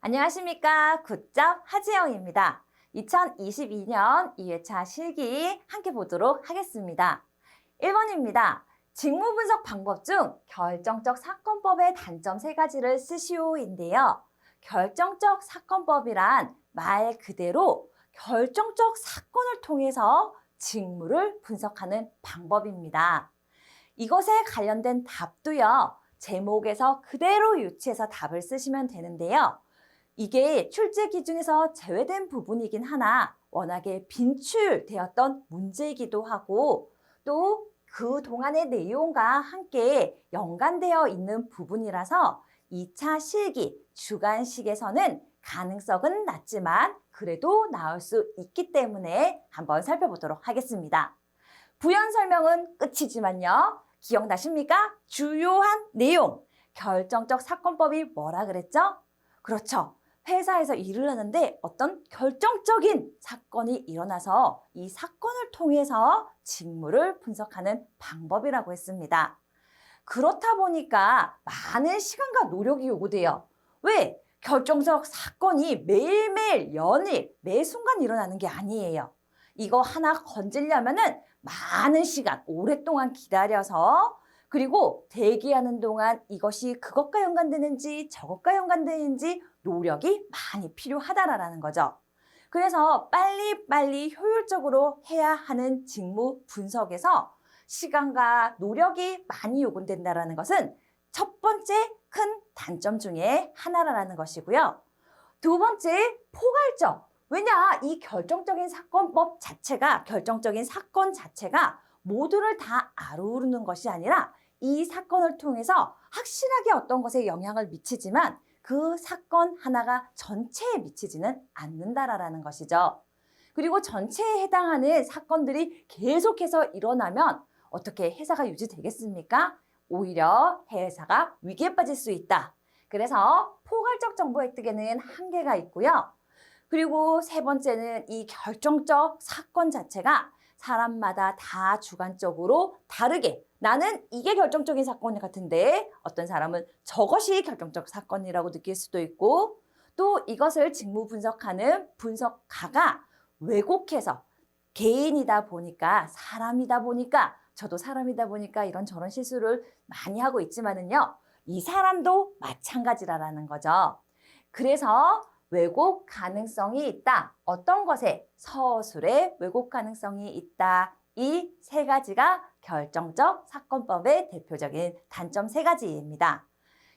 안녕하십니까. 굿잡 하지영입니다. 2022년 2회차 실기 함께 보도록 하겠습니다. 1번입니다. 직무 분석 방법 중 결정적 사건법의 단점 3가지를 쓰시오인데요. 결정적 사건법이란 말 그대로 결정적 사건을 통해서 직무를 분석하는 방법입니다. 이것에 관련된 답도요. 제목에서 그대로 유추해서 답을 쓰시면 되는데요. 이게 출제 기준에서 제외된 부분이긴 하나 워낙에 빈출되었던 문제이기도 하고 또 그동안의 내용과 함께 연관되어 있는 부분이라서 2차 실기 주관식에서는 가능성은 낮지만 그래도 나올 수 있기 때문에 한번 살펴보도록 하겠습니다. 부연 설명은 끝이지만요. 기억나십니까? 주요한 내용, 결정적 사건법이 뭐라 그랬죠? 그렇죠. 회사에서 일을 하는데 어떤 결정적인 사건이 일어나서 이 사건을 통해서 직무를 분석하는 방법이라고 했습니다. 그렇다 보니까 많은 시간과 노력이 요구돼요. 왜? 결정적 사건이 매일매일, 연일, 매 순간 일어나는 게 아니에요. 이거 하나 건지려면은 많은 시간, 오랫동안 기다려서 그리고 대기하는 동안 이것이 그것과 연관되는지 저것과 연관되는지 노력이 많이 필요하다라는 거죠. 그래서 빨리빨리 효율적으로 해야 하는 직무 분석에서 시간과 노력이 많이 요구된다는 것은 첫 번째 큰 단점 중에 하나라는 것이고요. 두 번째, 포괄적. 왜냐, 이 결정적인 사건법 자체가, 결정적인 사건 자체가 모두를 다 아우르는 것이 아니라 이 사건을 통해서 확실하게 어떤 것에 영향을 미치지만 그 사건 하나가 전체에 미치지는 않는다라는 것이죠. 그리고 전체에 해당하는 사건들이 계속해서 일어나면 어떻게 회사가 유지되겠습니까? 오히려 회사가 위기에 빠질 수 있다. 그래서 포괄적 정보 획득에는 한계가 있고요. 그리고 세 번째는 이 결정적 사건 자체가 사람마다 다 주관적으로 다르게 나는 이게 결정적인 사건 같은데 어떤 사람은 저것이 결정적 사건이라고 느낄 수도 있고 또 이것을 직무 분석하는 분석가가 왜곡해서 개인이다 보니까 사람이다 보니까 저도 사람이다 보니까 이런저런 실수를 많이 하고 있지만은요. 이 사람도 마찬가지라는 거죠. 그래서 왜곡 가능성이 있다. 어떤 것에? 서술에 왜곡 가능성이 있다. 이 3가지가 결정적 사건법의 대표적인 단점 3가지입니다.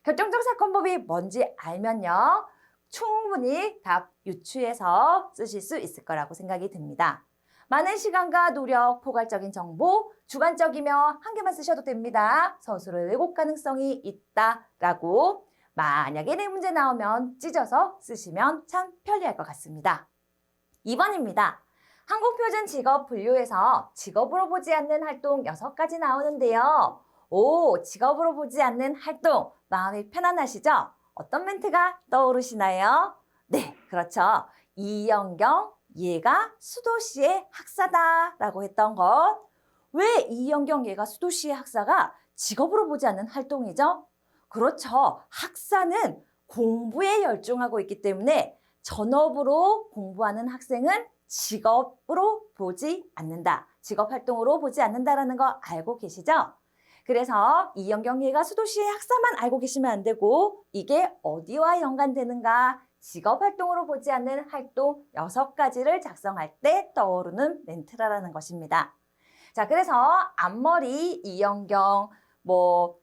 결정적 사건법이 뭔지 알면요. 충분히 답 유추해서 쓰실 수 있을 거라고 생각이 듭니다. 많은 시간과 노력, 포괄적인 정보, 주관적이며 한 개만 쓰셔도 됩니다. 서술의 왜곡 가능성이 있다라고 만약에 내 문제 나오면 찢어서 쓰시면 참 편리할 것 같습니다. 2번입니다. 한국표준 직업 분류에서 직업으로 보지 않는 활동 6가지 나오는데요. 오, 직업으로 보지 않는 활동, 마음이 편안하시죠? 어떤 멘트가 떠오르시나요? 네, 그렇죠. 이영경, 얘가 수도시의 학사다라고 했던 것. 왜 이영경, 얘가 수도시의 학사가 직업으로 보지 않는 활동이죠? 그렇죠. 학사는 공부에 열중하고 있기 때문에 전업으로 공부하는 학생은 직업으로 보지 않는다. 직업 활동으로 보지 않는다라는 거 알고 계시죠? 그래서 이영경 얘가 수도시의 학사만 알고 계시면 안 되고 이게 어디와 연관되는가 직업 활동으로 보지 않는 활동 6가지를 작성할 때 떠오르는 멘트라는 것입니다. 자, 그래서 앞머리 이영경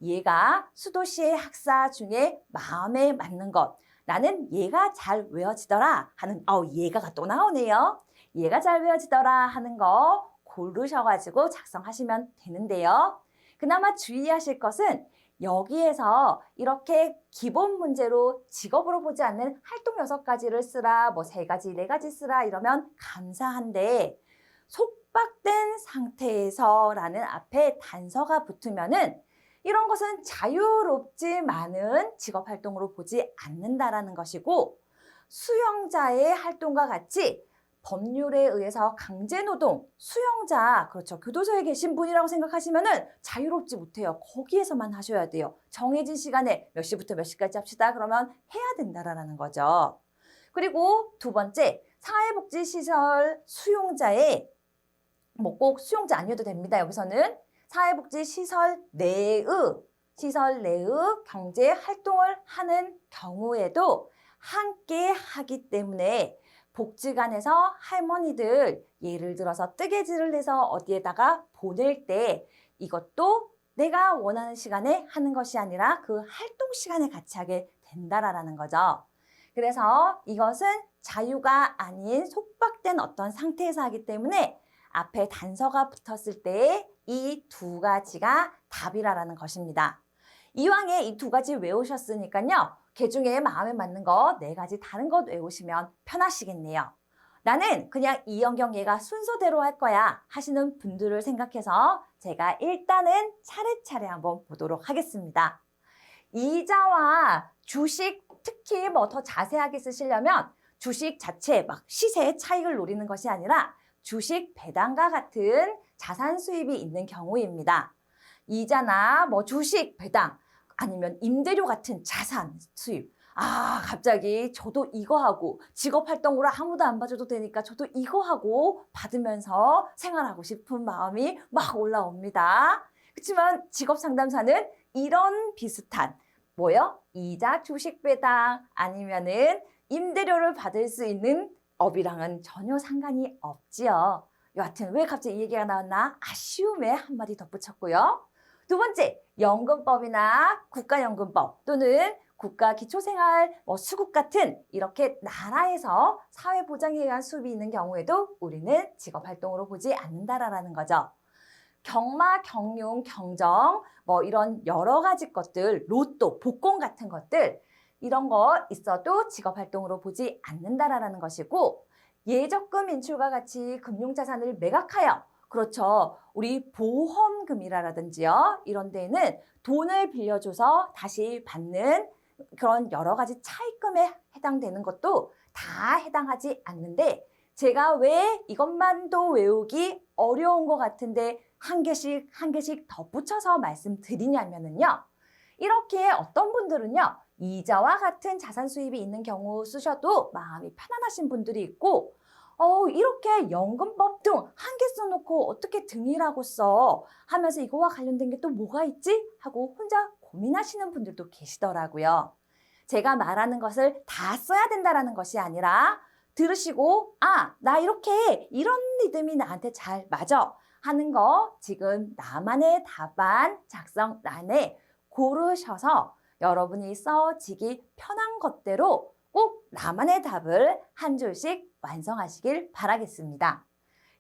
얘가 수도시의 학사 중에 마음에 맞는 것. 나는 얘가 잘 외워지더라 하는, 얘가가 또 나오네요. 얘가 잘 외워지더라 하는 거 고르셔가지고 작성하시면 되는데요. 그나마 주의하실 것은 여기에서 이렇게 기본 문제로 직업으로 보지 않는 활동 6가지를 쓰라, 3가지, 4가지 쓰라 이러면 감사한데 속박된 상태에서 라는 앞에 단서가 붙으면은 이런 것은 자유롭지만은 직업 활동으로 보지 않는다라는 것이고 수영자의 활동과 같이 법률에 의해서 강제노동, 수용자, 그렇죠. 교도소에 계신 분이라고 생각하시면은 자유롭지 못해요. 거기에서만 하셔야 돼요. 정해진 시간에 몇 시부터 몇 시까지 합시다. 그러면 해야 된다라는 거죠. 그리고 두 번째, 사회복지시설 수용자의 뭐 꼭 수용자 아니어도 됩니다. 여기서는 사회복지시설 내의 경제 활동을 하는 경우에도 함께 하기 때문에 복지관에서 할머니들 예를 들어서 뜨개질을 해서 어디에다가 보낼 때 이것도 내가 원하는 시간에 하는 것이 아니라 그 활동 시간에 같이 하게 된다라는 거죠. 그래서 이것은 자유가 아닌 속박된 어떤 상태에서 하기 때문에 앞에 단서가 붙었을 때 이 두 가지가 답이라는 것입니다. 이왕에 이 두 가지 외우셨으니까요. 그 중에 마음에 맞는 거 네 가지 다른 것 외우시면 편하시겠네요. 나는 그냥 이연경 얘가 순서대로 할 거야 하시는 분들을 생각해서 제가 일단은 차례차례 한번 보도록 하겠습니다. 이자와 주식 특히 뭐 더 자세하게 쓰시려면 주식 자체 막 시세의 차익을 노리는 것이 아니라 주식 배당과 같은 자산 수입이 있는 경우입니다. 이자나 뭐 주식 배당 아니면 임대료 같은 자산 수입. 아, 갑자기 저도 이거 하고 직업 활동으로 아무도 안 봐줘도 되니까 저도 이거 하고 받으면서 생활하고 싶은 마음이 막 올라옵니다. 그렇지만 직업 상담사는 이런 비슷한 뭐요? 이자 주식 배당 아니면은 임대료를 받을 수 있는 업이랑은 전혀 상관이 없지요. 여하튼 왜 갑자기 이 얘기가 나왔나? 아쉬움에 한마디 덧붙였고요. 두 번째, 연금법이나 국가연금법 또는 국가기초생활 수급 같은 이렇게 나라에서 사회보장에 의한 수입이 있는 경우에도 우리는 직업활동으로 보지 않는다라는 거죠. 경마, 경륜, 경정 뭐 이런 여러 가지 것들, 로또, 복권 같은 것들 이런 거 있어도 직업활동으로 보지 않는다라는 것이고 예적금 인출과 같이 금융자산을 매각하여 그렇죠. 우리 보험금이라든지요. 이런 데는 돈을 빌려줘서 다시 받는 그런 여러 가지 차입금에 해당되는 것도 다 해당하지 않는데 제가 왜 이것만도 외우기 어려운 것 같은데 한 개씩 덧붙여서 말씀드리냐면요. 이렇게 어떤 분들은요. 이자와 같은 자산 수입이 있는 경우 쓰셔도 마음이 편안하신 분들이 있고 이렇게 연금법 등 한 개 써놓고 어떻게 등이라고 써 하면서 이거와 관련된 게 또 뭐가 있지? 하고 혼자 고민하시는 분들도 계시더라고요. 제가 말하는 것을 다 써야 된다는 것이 아니라 들으시고 나 이렇게 이런 리듬이 나한테 잘 맞아 하는 거 지금 나만의 답안 작성란에 고르셔서 여러분이 써지기 편한 것대로 꼭 나만의 답을 한 줄씩 완성하시길 바라겠습니다.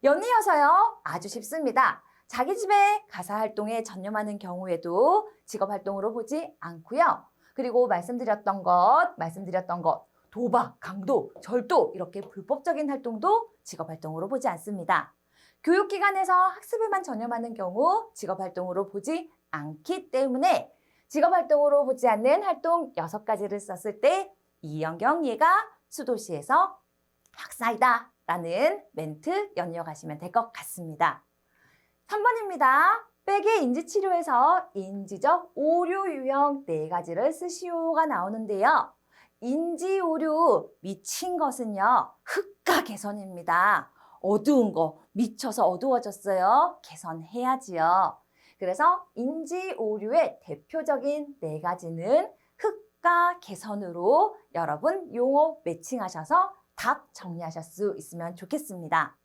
연이어서요. 아주 쉽습니다. 자기 집에 가사활동에 전념하는 경우에도 직업활동으로 보지 않고요. 그리고 말씀드렸던 것, 도박, 강도, 절도 이렇게 불법적인 활동도 직업활동으로 보지 않습니다. 교육기관에서 학습에만 전념하는 경우 직업활동으로 보지 않기 때문에 직업활동으로 보지 않는 활동 6가지를 썼을 때 이연경 얘가 수도시에서 학사이다 라는 멘트 연이어가시면 될 것 같습니다. 3번입니다. 백의 인지치료에서 인지적 오류 유형 4가지를 쓰시오가 나오는데요. 인지오류 미친 것은요. 흑가 개선입니다. 어두운 거 미쳐서 어두워졌어요. 개선해야지요. 그래서 인지오류의 대표적인 4가지는 흑가 개선으로 여러분 용어 매칭하셔서 답 정리하실 수 있으면 좋겠습니다.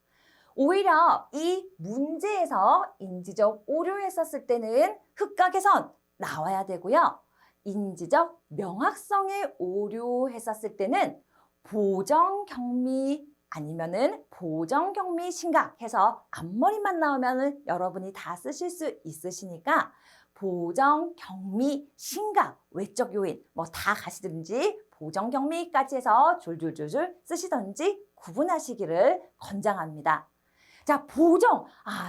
오히려 이 문제에서 인지적 오류했었을 때는 흑가 개선 나와야 되고요. 인지적 명확성의 오류했었을 때는 보정경미 아니면은 보정경미 심각 해서 앞머리만 나오면은 여러분이 다 쓰실 수 있으시니까 보정경미 심각 외적 요인 뭐 다 가시든지 보정경미까지 해서 줄줄줄줄 쓰시던지 구분하시기를 권장합니다. 자, 보정.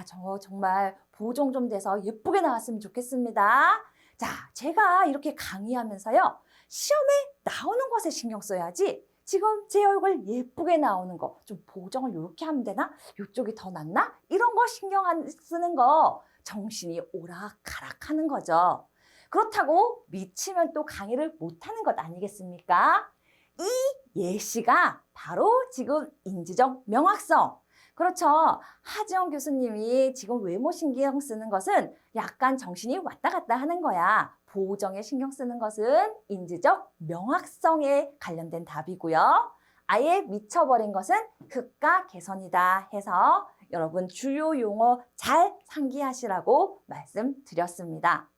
저 정말 보정 좀 돼서 예쁘게 나왔으면 좋겠습니다. 자, 제가 이렇게 강의하면서요. 시험에 나오는 것에 신경 써야지 지금 제 얼굴 예쁘게 나오는 거 좀 보정을 이렇게 하면 되나? 이쪽이 더 낫나? 이런 거 신경 안 쓰는 거 정신이 오락가락 하는 거죠. 그렇다고 미치면 또 강의를 못하는 것 아니겠습니까? 이 예시가 바로 지금 인지적 명확성. 그렇죠. 하지영 교수님이 지금 외모 신경 쓰는 것은 약간 정신이 왔다 갔다 하는 거야. 보정에 신경 쓰는 것은 인지적 명확성에 관련된 답이고요. 아예 미쳐버린 것은 흑가 개선이다 해서 여러분 주요 용어 잘 상기하시라고 말씀드렸습니다.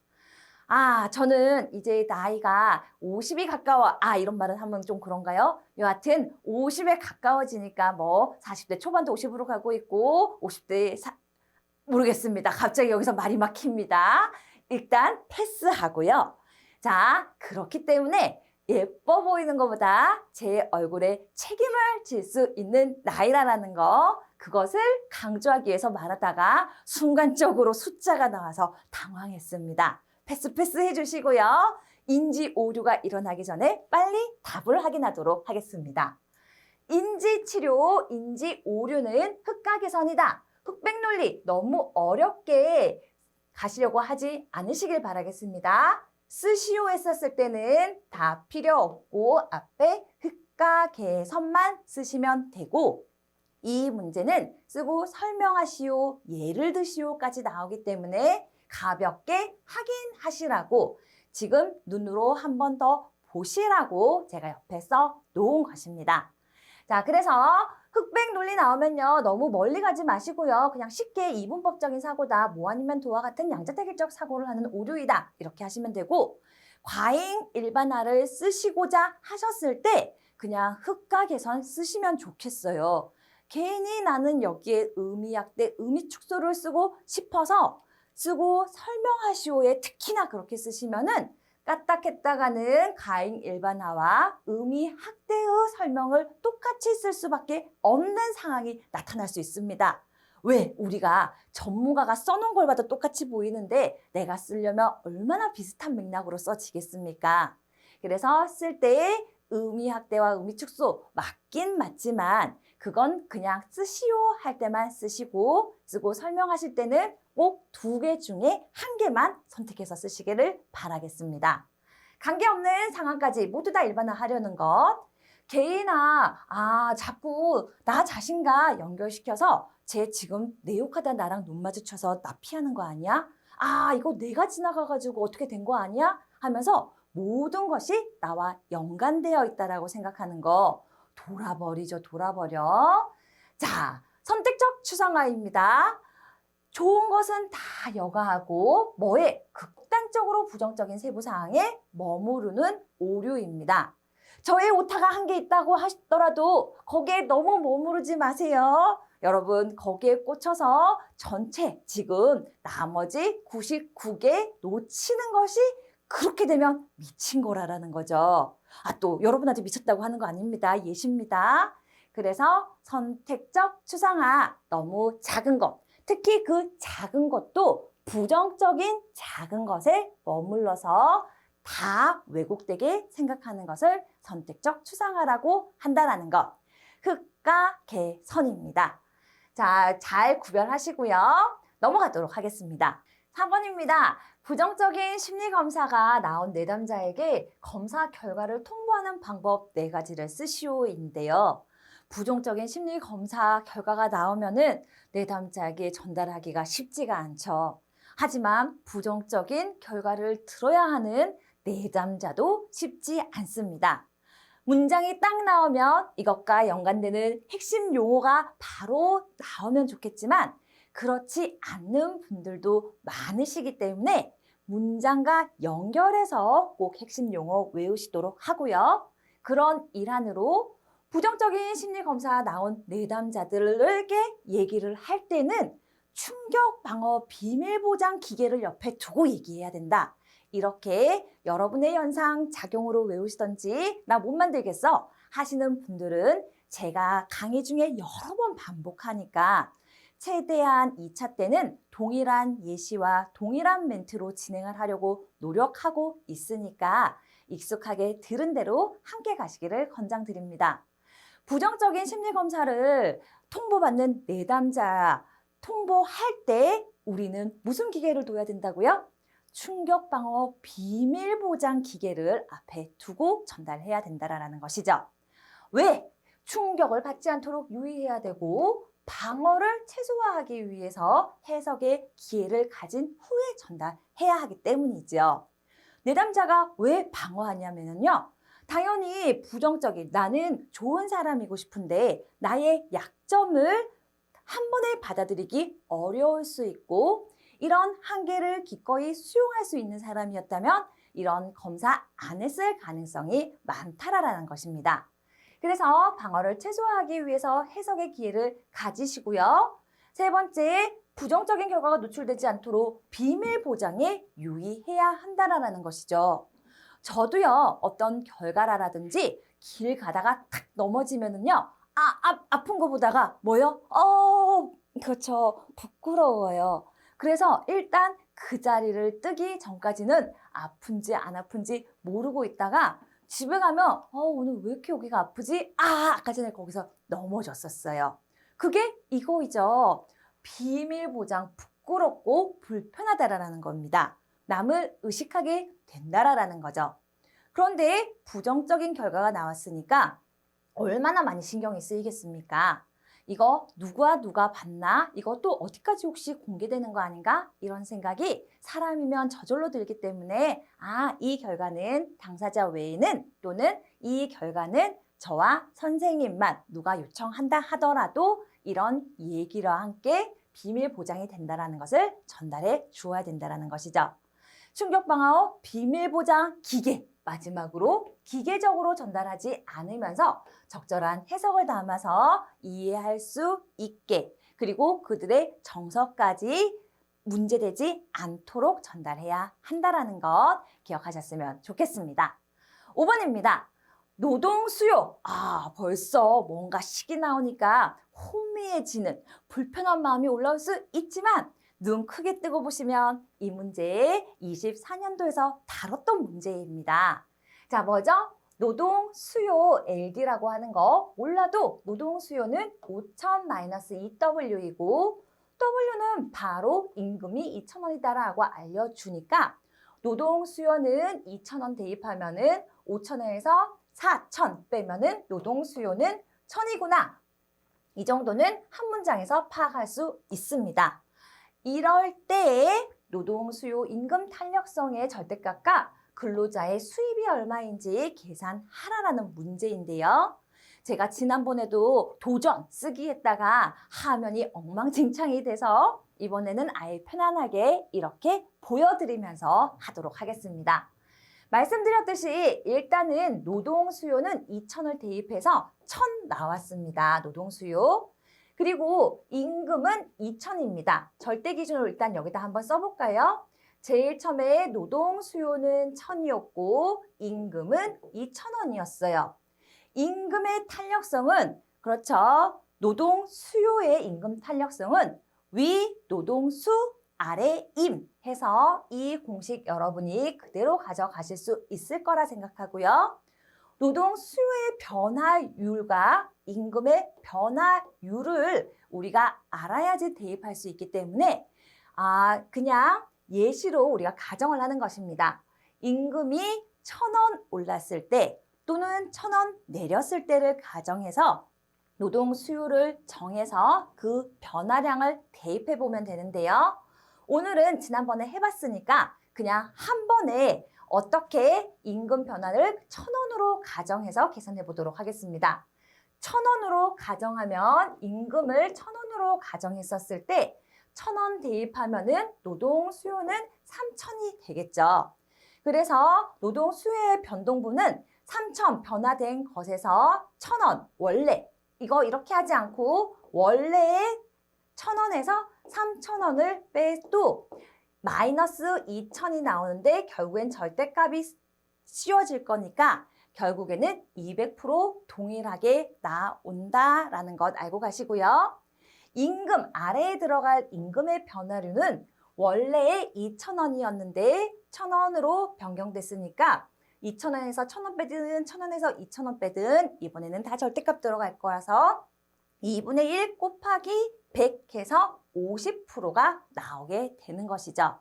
저는 이제 나이가 50이 가까워. 이런 말은 하면 좀 그런가요? 여하튼 50에 가까워지니까 뭐 40대 초반도 50으로 가고 있고 50대 모르겠습니다. 갑자기 여기서 말이 막힙니다. 일단 패스하고요. 자, 그렇기 때문에 예뻐 보이는 것보다 제 얼굴에 책임을 질 수 있는 나이라는 거, 그것을 강조하기 위해서 말하다가 순간적으로 숫자가 나와서 당황했습니다. 패스 해주시고요. 인지 오류가 일어나기 전에 빨리 답을 확인하도록 하겠습니다. 인지치료, 인지 오류는 흑가 개선이다. 흑백 논리 너무 어렵게 가시려고 하지 않으시길 바라겠습니다. 쓰시오 했었을 때는 다 필요 없고 앞에 흑가 개선만 쓰시면 되고, 이 문제는 쓰고 설명하시오, 예를 드시오까지 나오기 때문에 가볍게 확인하시라고, 지금 눈으로 한 번 더 보시라고 제가 옆에 써 놓은 것입니다. 자, 그래서 흑백 논리 나오면요, 너무 멀리 가지 마시고요. 그냥 쉽게 이분법적인 사고다, 뭐 아니면 도와 같은 양자택일적 사고를 하는 오류이다, 이렇게 하시면 되고, 과잉 일반화를 쓰시고자 하셨을 때 그냥 흑가 개선 쓰시면 좋겠어요. 괜히 나는 여기에 의미약대, 의미축소를 쓰고 싶어서 쓰고 설명하시오에 특히나 그렇게 쓰시면은 까딱했다가는 가잉 일반화와 의미 학대의 설명을 똑같이 쓸 수밖에 없는 상황이 나타날 수 있습니다. 왜? 우리가 전문가가 써놓은 걸 봐도 똑같이 보이는데 내가 쓰려면 얼마나 비슷한 맥락으로 써지겠습니까? 그래서 쓸 때 의미 학대와 의미 축소 맞긴 맞지만 그건 그냥 쓰시오 할 때만 쓰시고, 쓰고 설명하실 때는 꼭 2개 중에 1개만 선택해서 쓰시기를 바라겠습니다. 관계없는 상황까지 모두 다 일반화하려는 것. 개인아, 자꾸 나 자신과 연결시켜서 쟤 지금 내 욕하다 나랑 눈 마주쳐서 나 피하는 거 아니야? 이거 내가 지나가가지고 어떻게 된 거 아니야? 하면서 모든 것이 나와 연관되어 있다라고 생각하는 거 돌아버리죠, 돌아버려. 자, 선택적 추상화입니다. 좋은 것은 다 여과하고 뭐에 극단적으로 부정적인 세부사항에 머무르는 오류입니다. 저의 오타가 한 개 있다고 하시더라도 거기에 너무 머무르지 마세요. 여러분, 거기에 꽂혀서 전체 지금 나머지 99개 놓치는 것이 그렇게 되면 미친 거라는 거죠. 또 여러분한테 미쳤다고 하는 거 아닙니다. 예시입니다. 그래서 선택적 추상화, 너무 작은 것, 특히 그 작은 것도 부정적인 작은 것에 머물러서 다 왜곡되게 생각하는 것을 선택적 추상화라고 한다는 것. 흑과 개선입니다. 자, 잘 구별하시고요. 넘어가도록 하겠습니다. 4번입니다. 부정적인 심리검사가 나온 내담자에게 검사 결과를 통보하는 방법 4가지를 쓰시오인데요. 부정적인 심리검사 결과가 나오면은 내담자에게 전달하기가 쉽지가 않죠. 하지만 부정적인 결과를 들어야 하는 내담자도 쉽지 않습니다. 문장이 딱 나오면 이것과 연관되는 핵심 용어가 바로 나오면 좋겠지만 그렇지 않는 분들도 많으시기 때문에 문장과 연결해서 꼭 핵심 용어 외우시도록 하고요. 그런 일환으로 부정적인 심리검사 나온 내담자들에게 얘기를 할 때는 충격 방어 비밀 보장 기계를 옆에 두고 얘기해야 된다. 이렇게 여러분의 연상 작용으로 외우시던지 나 못 만들겠어 하시는 분들은 제가 강의 중에 여러 번 반복하니까 최대한 2차 때는 동일한 예시와 동일한 멘트로 진행을 하려고 노력하고 있으니까 익숙하게 들은 대로 함께 가시기를 권장드립니다. 부정적인 심리검사를 통보받는 내담자, 통보할 때 우리는 무슨 기계를 둬야 된다고요? 충격방어 비밀보장 기계를 앞에 두고 전달해야 된다는 것이죠. 왜? 충격을 받지 않도록 유의해야 되고 방어를 최소화하기 위해서 해석의 기회를 가진 후에 전달해야 하기 때문이죠. 내담자가 왜 방어하냐면요. 당연히 부정적인 나는 좋은 사람이고 싶은데 나의 약점을 한 번에 받아들이기 어려울 수 있고 이런 한계를 기꺼이 수용할 수 있는 사람이었다면 이런 검사 안 했을 가능성이 많다라는 것입니다. 그래서 방어를 최소화하기 위해서 해석의 기회를 가지시고요. 세 번째, 부정적인 결과가 노출되지 않도록 비밀 보장에 유의해야 한다라는 것이죠. 저도요, 어떤 결과라든지 길 가다가 탁 넘어지면은요, 아픈 거 보다가 뭐요? 그렇죠. 부끄러워요. 그래서 일단 그 자리를 뜨기 전까지는 아픈지 안 아픈지 모르고 있다가 집에 가면 오늘 왜 이렇게 여기가 아프지? 아까 전에 거기서 넘어졌었어요. 그게 이거이죠. 비밀 보장 부끄럽고 불편하다라는 겁니다. 남을 의식하게 된다라는 거죠. 그런데 부정적인 결과가 나왔으니까 얼마나 많이 신경이 쓰이겠습니까? 이거 누가 봤나? 이것도 어디까지 혹시 공개되는 거 아닌가? 이런 생각이 사람이면 저절로 들기 때문에 이 결과는 당사자 외에는 또는 이 결과는 저와 선생님만 누가 요청한다 하더라도 이런 얘기와 함께 비밀 보장이 된다는 것을 전달해 주어야 된다는 것이죠. 충격방어 비밀 보장 기계 마지막으로 기계적으로 전달하지 않으면서 적절한 해석을 담아서 이해할 수 있게 그리고 그들의 정서까지 문제되지 않도록 전달해야 한다는 것 기억하셨으면 좋겠습니다. 5번입니다. 노동 수요. 벌써 뭔가 식이 나오니까 혼미해지는 불편한 마음이 올라올 수 있지만 눈 크게 뜨고 보시면 이 문제 24년도에서 다뤘던 문제입니다. 자, 뭐죠? 노동 수요 LD라고 하는 거 몰라도 노동 수요는 5,000-2W이고 W는 바로 임금이 2,000원이다라고 알려주니까 노동 수요는 2,000원 대입하면은 5,000원에서 4,000 빼면은 노동 수요는 1,000이구나. 이 정도는 한 문장에서 파악할 수 있습니다. 이럴 때에 노동 수요 임금 탄력성의 절대값과 근로자의 수입이 얼마인지 계산하라라는 문제인데요. 제가 지난번에도 도전 쓰기 했다가 화면이 엉망진창이 돼서 이번에는 아예 편안하게 이렇게 보여드리면서 하도록 하겠습니다. 말씀드렸듯이 일단은 노동 수요는 2,000을 대입해서 1,000 나왔습니다. 노동 수요. 그리고 임금은 2,000입니다. 절대 기준으로 일단 여기다 한번 써볼까요? 제일 처음에 노동 수요는 1,000이었고 임금은 2,000원이었어요. 임금의 탄력성은 그렇죠. 노동 수요의 임금 탄력성은 위 노동수 아래 임 해서 이 공식 여러분이 그대로 가져가실 수 있을 거라 생각하고요. 노동 수요의 변화율과 임금의 변화율을 우리가 알아야지 대입할 수 있기 때문에 그냥 예시로 우리가 가정을 하는 것입니다. 임금이 1,000원 올랐을 때 또는 1,000원 내렸을 때를 가정해서 노동 수요를 정해서 그 변화량을 대입해 보면 되는데요. 오늘은 지난번에 해봤으니까 그냥 한 번에 어떻게 임금 변화를 1,000원으로 가정해서 계산해 보도록 하겠습니다. 1,000원으로 가정하면 임금을 1,000원으로 가정했었을 때 1,000원 대입하면은 노동 수요는 3,000이 되겠죠. 그래서 노동 수요의 변동분은 3,000 변화된 것에서 1,000원 원래 이거 이렇게 하지 않고 원래의 1,000원에서 3,000원을 빼도 마이너스 2,000이 나오는데 결국엔 절대값이 씌워질 거니까 결국에는 200% 동일하게 나온다라는 것 알고 가시고요. 임금 아래에 들어갈 임금의 변화료는 원래 2,000원이었는데 1,000원으로 변경됐으니까 2,000원에서 1,000원 빼든 1,000원에서 2,000원 빼든 이번에는 다 절대값 들어갈 거라서 2분의 1 곱하기 100 해서 50%가 나오게 되는 것이죠.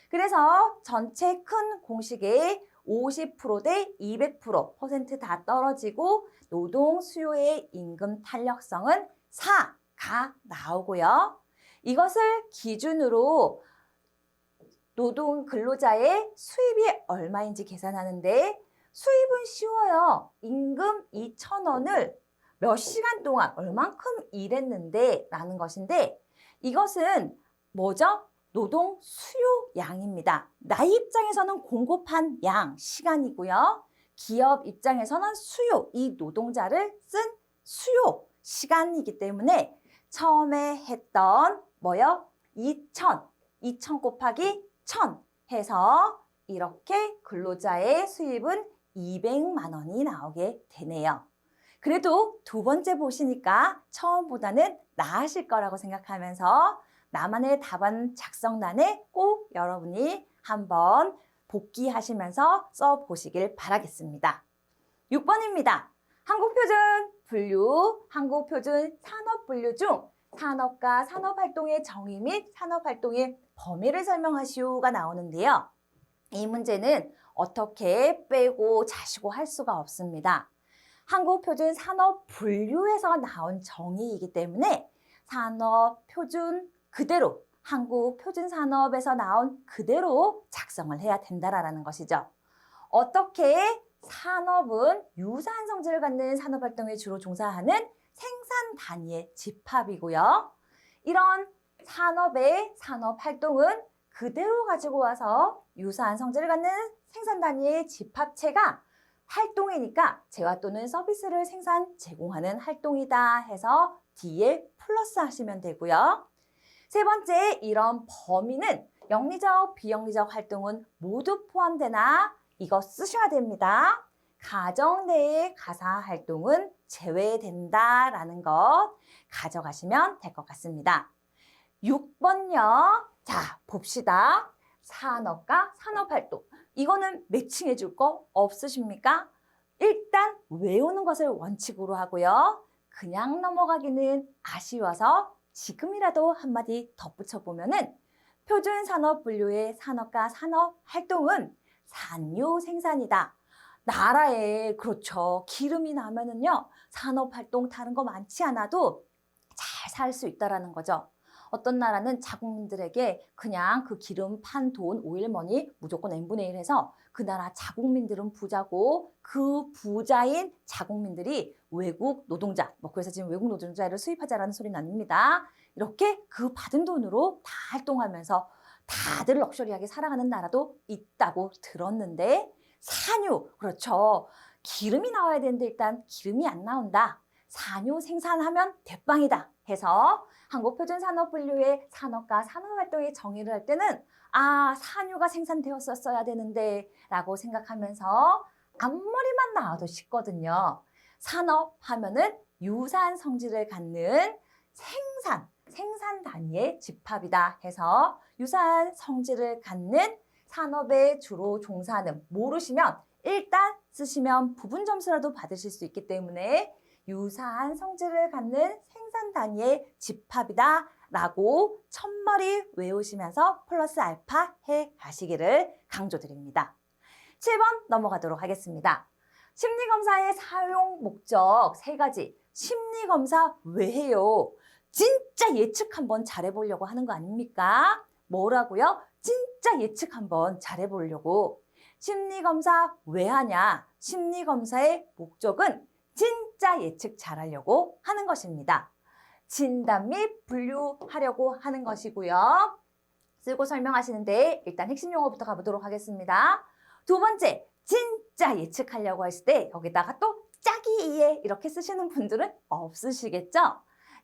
그래서 전체 큰 공식에 50%대 200%다 떨어지고 노동 수요의 임금 탄력성은 4가 나오고요. 이것을 기준으로 노동 근로자의 수입이 얼마인지 계산하는데 수입은 쉬워요. 임금 2,000원을 몇 시간 동안 얼만큼 일했는데 라는 것인데 이것은 뭐죠? 노동 수요량입니다. 나의 입장에서는 공급한 양, 시간이고요. 기업 입장에서는 수요, 이 노동자를 쓴 수요, 시간이기 때문에 처음에 했던 뭐요? 2,000 곱하기 1,000 해서 이렇게 근로자의 수입은 200만 원이 나오게 되네요. 그래도 두 번째 보시니까 처음보다는 나으실 거라고 생각하면서 나만의 답안 작성란에 꼭 여러분이 한번 복기하시면서 써보시길 바라겠습니다. 6번입니다. 한국표준 분류, 한국표준 산업분류 중 산업과 산업활동의 정의 및 산업활동의 범위를 설명하시오가 나오는데요. 이 문제는 어떻게 빼고 자시고 할 수가 없습니다. 한국표준 산업분류에서 나온 정의이기 때문에 산업표준 그대로 한국표준산업에서 나온 그대로 작성을 해야 된다라는 것이죠. 어떻게 산업은 유사한 성질을 갖는 산업활동에 주로 종사하는 생산 단위의 집합이고요. 이런 산업의 산업활동은 그대로 가지고 와서 유사한 성질을 갖는 생산 단위의 집합체가 활동이니까 재화 또는 서비스를 제공하는 활동이다 해서 뒤에 플러스 하시면 되고요. 세 번째, 이런 범위는 영리적, 비영리적 활동은 모두 포함되나 이거 쓰셔야 됩니다. 가정 내의 가사 활동은 제외된다라는 것 가져가시면 될 것 같습니다. 6번요. 자, 봅시다. 산업과 산업활동. 이거는 매칭해 줄 거 없으십니까? 일단 외우는 것을 원칙으로 하고요. 그냥 넘어가기는 아쉬워서 지금이라도 한마디 덧붙여 보면은 표준 산업 분류의 산업과 산업 활동은 산유 생산이다. 나라에 그렇죠. 기름이 나면은요. 산업 활동 다른 거 많지 않아도 잘 살 수 있다라는 거죠. 어떤 나라는 자국민들에게 그냥 그 기름 판 돈, 오일머니 무조건 n분의 1 해서 그 나라 자국민들은 부자고 그 부자인 자국민들이 외국 노동자, 그래서 지금 외국 노동자를 수입하자라는 소리는 아닙니다. 이렇게 그 받은 돈으로 다 활동하면서 다들 럭셔리하게 살아가는 나라도 있다고 들었는데 산유, 그렇죠. 기름이 나와야 되는데 일단 기름이 안 나온다. 산유 생산하면 대빵이다 해서 한국표준산업분류의 산업과 산업활동의 정의를 할 때는 산유가 생산되었었어야 되는데 라고 생각하면서 앞머리만 나와도 쉽거든요. 산업 하면은 유사한 성질을 갖는 생산 단위의 집합이다 해서 유사한 성질을 갖는 산업에 주로 종사하는 모르시면 일단 쓰시면 부분 점수라도 받으실 수 있기 때문에 유사한 성질을 갖는 생산 단위의 집합이다 라고 첫머리 외우시면서 플러스 알파 해 가시기를 강조드립니다. 7번 넘어가도록 하겠습니다. 심리검사의 사용 목적 3가지. 심리검사 왜 해요? 진짜 예측 한번 잘해보려고 하는 거 아닙니까? 뭐라고요? 진짜 예측 한번 잘해보려고. 심리검사 왜 하냐? 심리검사의 목적은 진짜 예측 잘하려고 하는 것입니다. 진단 및 분류하려고 하는 것이고요. 쓰고 설명하시는데 일단 핵심 용어부터 가보도록 하겠습니다. 두 번째, 진짜 예측하려고 했을 때 여기다가 또 짜기 이해 이렇게 쓰시는 분들은 없으시겠죠?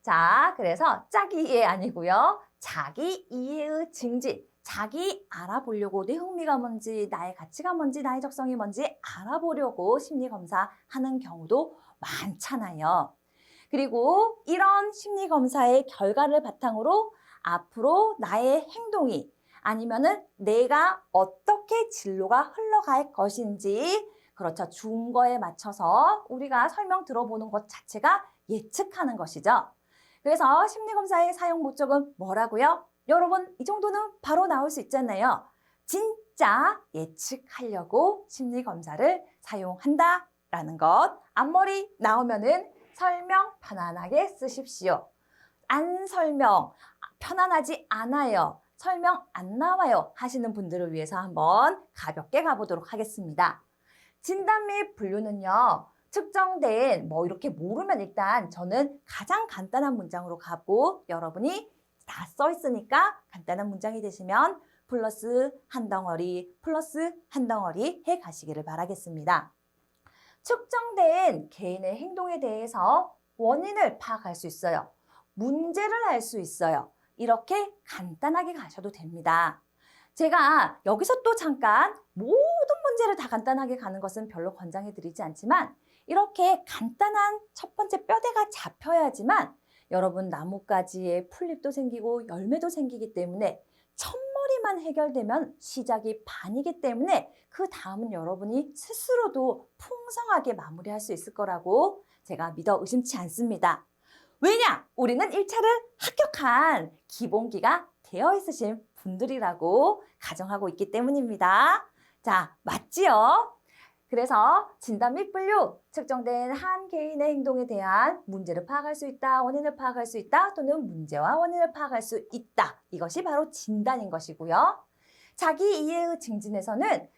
자, 그래서 짜기 이해 아니고요. 자기 이해의 증진. 자기 알아보려고 내 흥미가 뭔지, 나의 가치가 뭔지, 나의 적성이 뭔지 알아보려고 심리검사 하는 경우도 많잖아요. 그리고 이런 심리검사의 결과를 바탕으로 앞으로 나의 행동이 아니면은 내가 어떻게 진로가 흘러갈 것인지 그렇죠. 준거에 맞춰서 우리가 설명 들어보는 것 자체가 예측하는 것이죠. 그래서 심리검사의 사용 목적은 뭐라고요? 여러분, 이 정도는 바로 나올 수 있잖아요. 진짜 예측하려고 심리검사를 사용한다라는 것. 앞머리 나오면은 설명 편안하게 쓰십시오. 안 설명, 편안하지 않아요. 설명 안 나와요 하시는 분들을 위해서 한번 가볍게 가보도록 하겠습니다. 진단 및 분류는요. 측정된 이렇게 모르면 일단 저는 가장 간단한 문장으로 가고 여러분이 다 써 있으니까 간단한 문장이 되시면 플러스 한 덩어리 해 가시기를 바라겠습니다. 측정된 개인의 행동에 대해서 원인을 파악할 수 있어요. 문제를 알 수 있어요. 이렇게 간단하게 가셔도 됩니다. 제가 여기서 또 잠깐 모든 문제를 다 간단하게 가는 것은 별로 권장해 드리지 않지만 이렇게 간단한 첫 번째 뼈대가 잡혀야지만 여러분 나뭇가지에 풀잎도 생기고 열매도 생기기 때문에 첫머리만 해결되면 시작이 반이기 때문에 그 다음은 여러분이 스스로도 풍성하게 마무리할 수 있을 거라고 제가 믿어 의심치 않습니다. 왜냐? 우리는 1차를 합격한 기본기가 되어 있으신 분들이라고 가정하고 있기 때문입니다. 자, 맞지요? 그래서 진단 및 분류, 측정된 한 개인의 행동에 대한 문제를 파악할 수 있다, 원인을 파악할 수 있다, 또는 문제와 원인을 파악할 수 있다. 이것이 바로 진단인 것이고요. 자기 이해의 증진에서는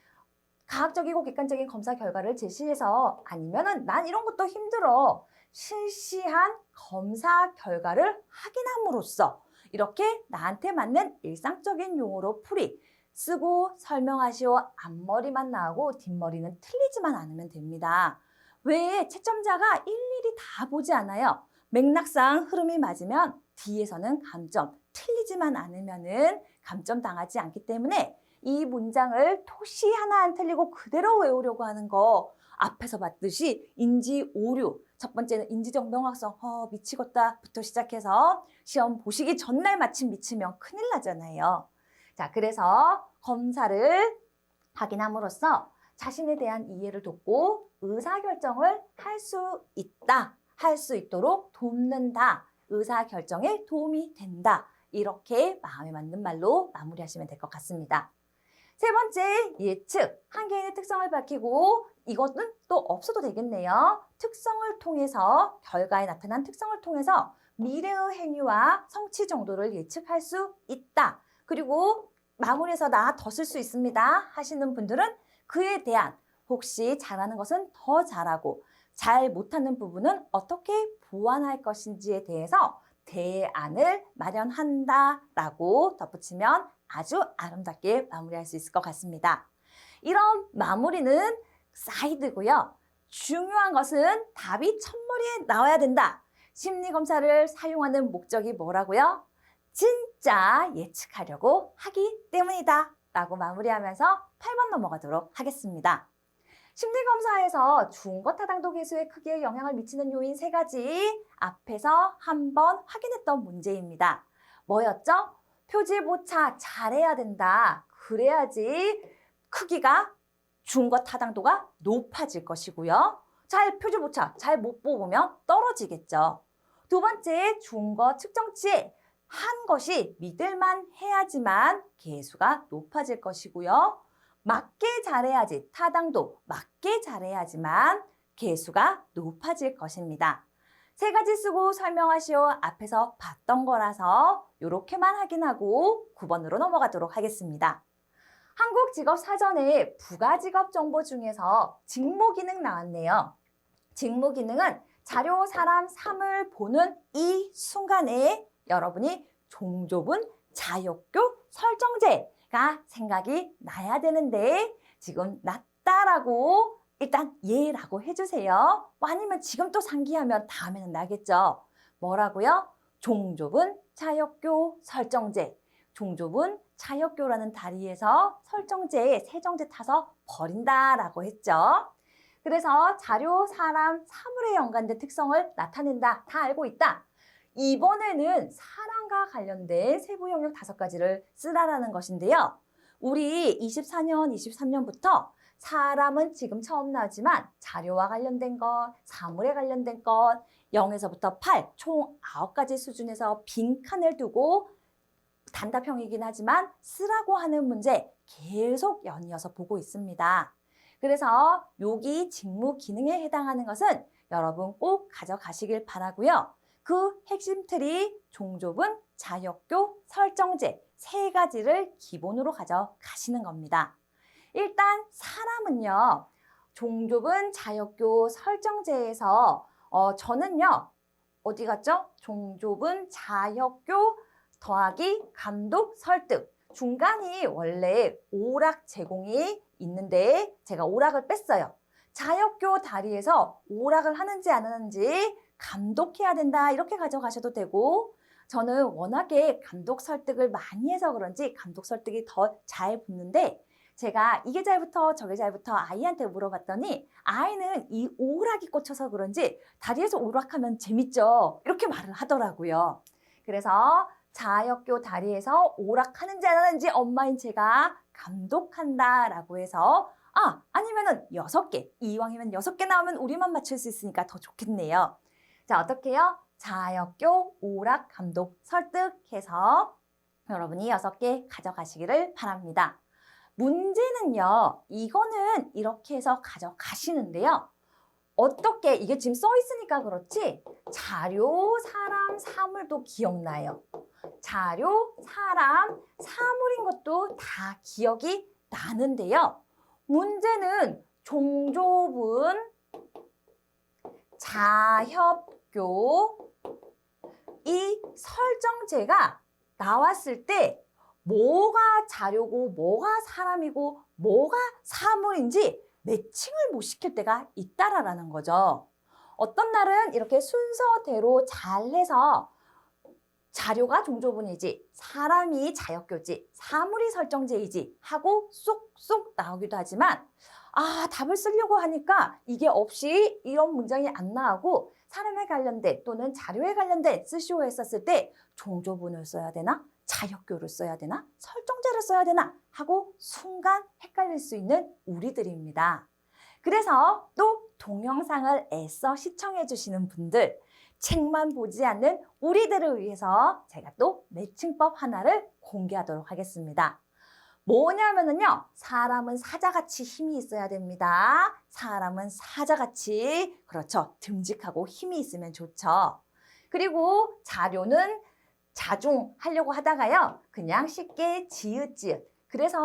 과학적이고 객관적인 검사 결과를 제시해서 아니면은 난 이런 것도 힘들어. 실시한 검사 결과를 확인함으로써 이렇게 나한테 맞는 일상적인 용어로 풀이 쓰고 설명하시오. 앞머리만 나오고 뒷머리는 틀리지만 않으면 됩니다. 왜 채점자가 일일이 다 보지 않아요? 맥락상 흐름이 맞으면 뒤에서는 감점, 틀리지만 않으면은 감점 당하지 않기 때문에 이 문장을 토시 하나 안 틀리고 그대로 외우려고 하는 거 앞에서 봤듯이 인지 오류, 첫 번째는 인지적 명확성, 미치겠다부터 시작해서 시험 보시기 전날 마침 미치면 큰일 나잖아요. 자, 그래서 검사를 확인함으로써 자신에 대한 이해를 돕고 의사결정을 할 수 있도록 돕는다. 의사결정에 도움이 된다. 이렇게 마음에 맞는 말로 마무리하시면 될 것 같습니다. 세 번째, 예측. 한 개인의 특성을 밝히고 이것은 또 없어도 되겠네요. 특성을 통해서, 결과에 나타난 특성을 통해서 미래의 행위와 성취 정도를 예측할 수 있다. 그리고 마무리해서 나 더 쓸 수 있습니다 하시는 분들은 그에 대한 혹시 잘하는 것은 더 잘하고 잘 못하는 부분은 어떻게 보완할 것인지에 대해서 대안을 마련한다라고 덧붙이면 아주 아름답게 마무리할 수 있을 것 같습니다. 이런 마무리는 사이드고요. 중요한 것은 답이 첫머리에 나와야 된다. 심리검사를 사용하는 목적이 뭐라고요? 진짜 예측하려고 하기 때문이다. 라고 마무리하면서 8번 넘어가도록 하겠습니다. 심리검사에서 중거 타당도 계수의 크기에 영향을 미치는 요인 3가지 앞에서 한번 확인했던 문제입니다. 뭐였죠? 표지보차 잘해야 된다. 그래야지 크기가 중거 타당도가 높아질 것이고요. 표지보차 잘 못 뽑으면 떨어지겠죠. 두 번째, 중거 측정치에 한 것이 믿을만 해야지만 계수가 높아질 것이고요. 맞게 잘해야지, 타당도 맞게 잘해야지만 계수가 높아질 것입니다. 3가지 쓰고 설명하시오. 앞에서 봤던 거라서 이렇게만 확인하고 9번으로 넘어가도록 하겠습니다. 한국직업사전에 부가직업 정보 중에서 직무기능 나왔네요. 직무기능은 자료, 사람, 삶을 보는 이 순간에 여러분이 종좁은 자역교 설정제가 생각이 나야 되는데 지금 났다라고 일단 예라고 해주세요. 아니면 지금 또 상기하면 다음에는 나겠죠. 뭐라고요? 종좁은 자역교 설정제. 종좁은 자역교라는 다리에서 설정제에 세정제 타서 버린다라고 했죠. 그래서 자료, 사람, 사물에 연관된 특성을 나타낸다. 다 알고 있다. 이번에는 사람과 관련된 세부 영역 5가지를 쓰라라는 것인데요. 우리 24년, 23년부터 사람은 지금 처음 나오지만 자료와 관련된 것, 사물에 관련된 것, 0에서부터 8, 총 9가지 수준에서 빈칸을 두고 단답형이긴 하지만 쓰라고 하는 문제 계속 연이어서 보고 있습니다. 그래서 여기 직무 기능에 해당하는 것은 여러분 꼭 가져가시길 바라고요. 그 핵심 틀이 종좁은, 자역교, 설정제 3가지를 기본으로 가져가시는 겁니다. 일단 사람은요. 종좁은, 자역교, 설정제에서 저는요. 어디 갔죠? 종좁은, 자역교 더하기 감독, 설득. 중간이 원래 오락 제공이 있는데 제가 오락을 뺐어요. 자역교 다리에서 오락을 하는지 안 하는지 감독해야 된다 이렇게 가져가셔도 되고 저는 워낙에 감독 설득을 많이 해서 그런지 감독 설득이 더 잘 붙는데 제가 이게 잘 붙어 저게 잘 붙어 아이한테 물어봤더니 아이는 이 오락이 꽂혀서 그런지 다리에서 오락하면 재밌죠 이렇게 말을 하더라고요. 그래서 자역교 다리에서 오락하는지 안 하는지 엄마인 제가 감독한다라고 해서 아니면은 6개, 이왕이면 6개 나오면 우리만 맞출 수 있으니까 더 좋겠네요. 자, 어떻게요? 자역교, 오락, 감독, 설득해서 여러분이 6개 가져가시기를 바랍니다. 문제는요, 이거는 이렇게 해서 가져가시는데요. 어떻게, 이게 지금 써 있으니까 그렇지, 자료, 사람, 사물도 기억나요. 자료, 사람, 사물인 것도 다 기억이 나는데요. 문제는 종좁은, 자협교, 이 설정제가 나왔을 때 뭐가 자료고 뭐가 사람이고 뭐가 사물인지 매칭을 못 시킬 때가 있다라는 거죠. 어떤 날은 이렇게 순서대로 잘 해서 자료가 종조분이지, 사람이 자역교지, 사물이 설정제이지 하고 쏙쏙 나오기도 하지만 답을 쓰려고 하니까 이게 없이 이런 문장이 안 나오고 사람에 관련된 또는 자료에 관련된 쓰시오 했었을 때 종조분을 써야 되나? 자역교를 써야 되나? 설정제를 써야 되나? 하고 순간 헷갈릴 수 있는 우리들입니다. 그래서 또 동영상을 애써 시청해 주시는 분들, 책만 보지 않는 우리들을 위해서 제가 또 매칭법 하나를 공개하도록 하겠습니다. 뭐냐면은요, 사람은 사자같이 힘이 있어야 됩니다. 사람은 사자같이, 그렇죠, 듬직하고 힘이 있으면 좋죠. 그리고 자료는 자중하려고 하다가요, 그냥 쉽게 지읒지읒. 그래서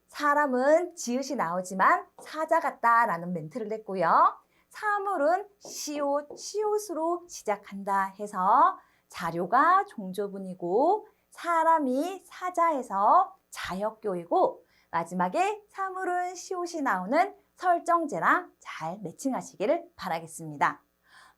사람은 지읒이 나오지만 사자 같다라는 멘트를 냈고요. 사물은 시옷, 시옷으로 시작한다 해서 자료가 종조분이고 사람이 사자에서 자역교이고 마지막에 사물은 시옷이 나오는 설정제랑 잘 매칭하시기를 바라겠습니다.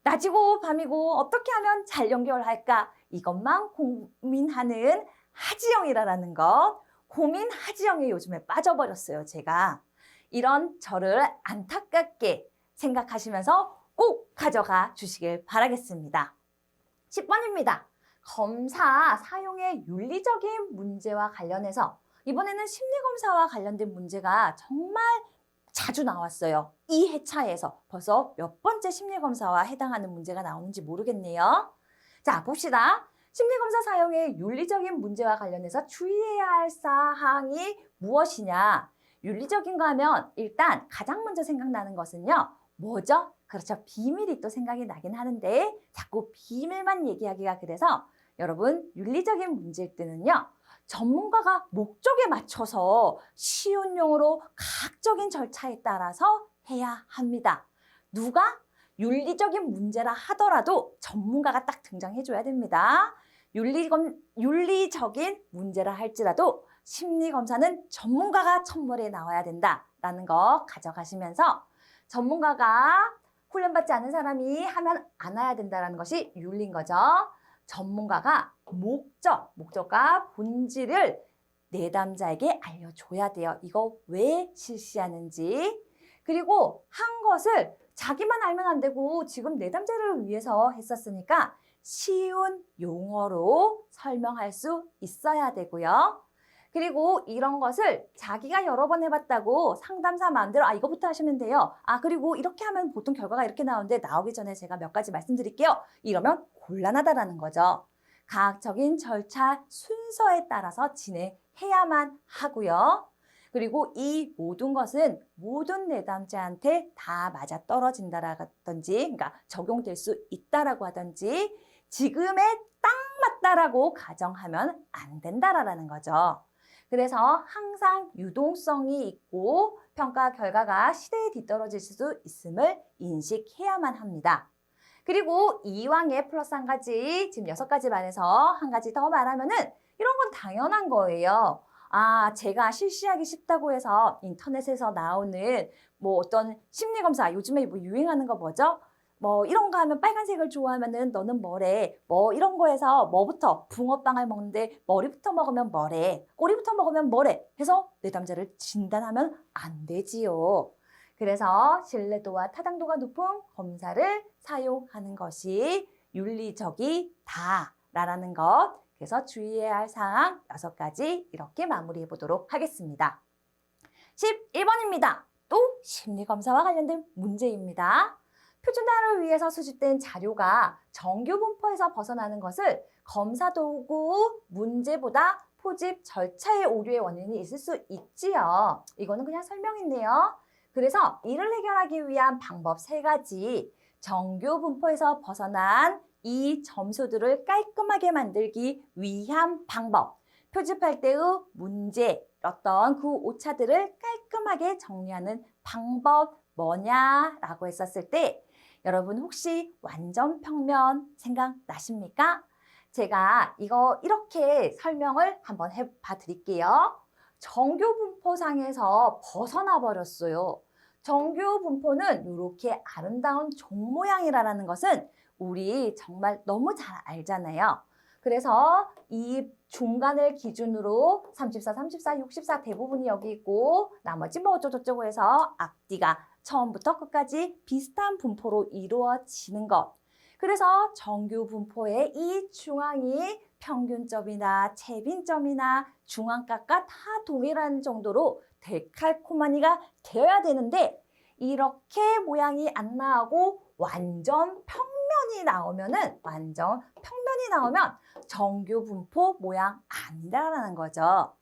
낮이고 밤이고 어떻게 하면 잘 연결할까? 이것만 고민하는 하지영이라는 것. 고민 하지영에 요즘에 빠져버렸어요, 제가. 이런 저를 안타깝게 생각하시면서 꼭 가져가 주시길 바라겠습니다. 10번입니다. 검사 사용의 윤리적인 문제와 관련해서 이번에는 심리검사와 관련된 문제가 정말 자주 나왔어요. 이 회차에서 벌써 몇 번째 심리검사와 해당하는 문제가 나오는지 모르겠네요. 자, 봅시다. 심리검사 사용의 윤리적인 문제와 관련해서 주의해야 할 사항이 무엇이냐? 윤리적인 거 하면 일단 가장 먼저 생각나는 것은요. 뭐죠? 그렇죠. 비밀이 또 생각이 나긴 하는데 자꾸 비밀만 얘기하기가 그래서 여러분 윤리적인 문제일 때는요. 전문가가 목적에 맞춰서 쉬운 용어로 과학적인 절차에 따라서 해야 합니다. 누가? 윤리적인 문제라 하더라도 전문가가 딱 등장해줘야 됩니다. 윤리적인 문제라 할지라도 심리검사는 전문가가 첫머리에 나와야 된다라는 거 가져가시면서 전문가가 훈련받지 않은 사람이 하면 안 해야 된다는 것이 윤리인 거죠. 전문가가 목적과 본질을 내담자에게 알려줘야 돼요. 이거 왜 실시하는지. 그리고 한 것을 자기만 알면 안 되고 지금 내담자를 위해서 했었으니까 쉬운 용어로 설명할 수 있어야 되고요. 그리고 이런 것을 자기가 여러 번 해봤다고 상담사 마음대로 이거부터 하시면 돼요. 그리고 이렇게 하면 보통 결과가 이렇게 나오는데 나오기 전에 제가 몇 가지 말씀드릴게요. 이러면 곤란하다라는 거죠. 과학적인 절차 순서에 따라서 진행해야만 하고요. 그리고 이 모든 것은 모든 내담자한테 다 맞아떨어진다라든지 그러니까 적용될 수 있다라고 하든지 지금에 딱 맞다라고 가정하면 안 된다라는 거죠. 그래서 항상 유동성이 있고 평가 결과가 시대에 뒤떨어질 수 있음을 인식해야만 합니다. 그리고 이왕에 플러스 한 가지, 지금 6가지 말해서 한 가지 더 말하면은 이런 건 당연한 거예요. 제가 실시하기 쉽다고 해서 인터넷에서 나오는 어떤 심리검사, 요즘에 유행하는 거 뭐죠? 이런 거 하면 빨간색을 좋아하면은 너는 뭐래? 이런 거에서 뭐부터? 붕어빵을 먹는데 머리부터 먹으면 뭐래? 꼬리부터 먹으면 뭐래? 해서 내담자를 진단하면 안 되지요. 그래서 신뢰도와 타당도가 높은 검사를 사용하는 것이 윤리적이다라는 것. 그래서 주의해야 할 사항 6가지 이렇게 마무리해 보도록 하겠습니다. 11번입니다. 또 심리검사와 관련된 문제입니다. 표준화를 위해서 수집된 자료가 정규 분포에서 벗어나는 것을 검사 도구 문제보다 포집 절차의 오류의 원인이 있을 수 있지요. 이거는 그냥 설명인데요. 그래서 이를 해결하기 위한 방법 3가지, 정규 분포에서 벗어난 이 점수들을 깔끔하게 만들기 위한 방법, 표집할 때의 문제, 어떤 그 오차들을 깔끔하게 정리하는 방법 뭐냐라고 했었을 때 여러분 혹시 완전 평면 생각나십니까? 제가 이거 이렇게 설명을 한번 해봐 드릴게요. 정규 분포상에서 벗어나 버렸어요. 정규 분포는 이렇게 아름다운 종 모양이라는 것은 우리 정말 너무 잘 알잖아요. 그래서 이 중간을 기준으로 34, 34, 64 대부분이 여기 있고 나머지 어쩌고저쩌고 해서 앞뒤가 처음부터 끝까지 비슷한 분포로 이루어지는 것. 그래서 정규 분포의 이 중앙이 평균점이나 최빈점이나 중앙값과 다 동일한 정도로 데칼코마니가 되어야 되는데 이렇게 모양이 안 나오고 완전 평면이 나오면 정규 분포 모양 아니다라는 거죠.